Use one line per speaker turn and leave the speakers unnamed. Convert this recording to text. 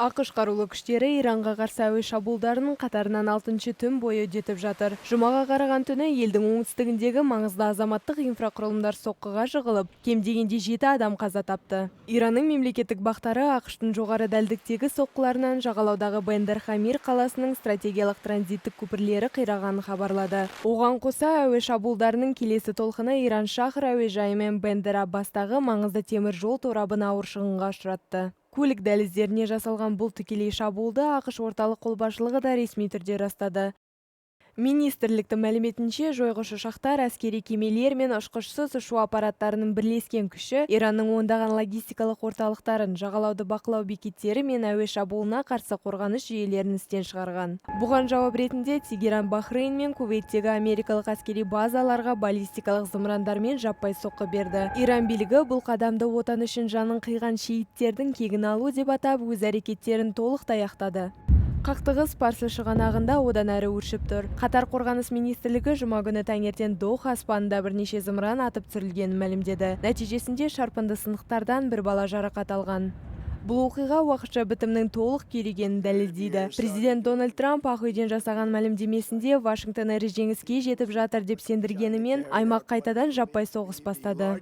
АКШ карулы күштері Иранға қарсы әуе шабуылдарының қатарынан 6-шы түн бойы үдетіп жатыр. Жұмаға қараған түні елдің оңтүстігіндегі маңызды азаматтық инфрақұрылымдар соққыға жығылып, кем дегенде 7 адам қаза тапты. Иранның мемлекеттік бақтары АКШтың жоғары дәлдіктегі соққыларынан жағалаудағы Бендер-Хамир қаласының стратегиялық транзиттік көпірлері қирағанын хабарлады. Оған қоса әуе шабуылдарының келесі толқыны Иран-Шахр әуежайы мен Бендер-Аббастағы маңызды темір жол торабын ауыр шығынға ұшыратты. Көлік дәліздеріне жасалған бұл тікелей шабуылды АКШ орталық қолбасшылығы да ресми түрде растады. Министрліктің мәліметінше, жойғыш ұшақтар, әскери кемелер мен ұшқышсыз ұшу аппараттарының бірлескен күші Иранның ондаған логистикалық орталықтарын, жағалауды бақылау бекеттері мен әуе шабуылына қарсы қорғаныс жүйелерін істен шығарған. Бұған жауап ретінде Тегеран, Бахрейн мен Кувейттегі америкалық әскери базаларға баллистикалық зымырандармен жаппай соққы берді. Иран билігі бұл қадамды отан үшін жанын қиған шейттердің кегін алу деп атап, өз әрекеттерін толықтай аяқтады. Қақтығыс Парсы шығанағында одан әрі өршіп тұр. Қатар қорғаныс министрлігі жұма күні таңертең Доха аспанында бірнеше зымыран атып түсірілгенін мәлімдеді. Нәтижесінде шарпынды сынықтардан бір бала жарақат алған. Бұл оқиға уақытша бітімнің толық күйрегенін дәлелдейді. Президент Дональд Трамп Ақ үйден жасаған мәлімдемесінде Вашингтон әрі жеңіске жетіп жатыр деп сендіргенімен, аймақ қайтадан жаппай соғыс бастады.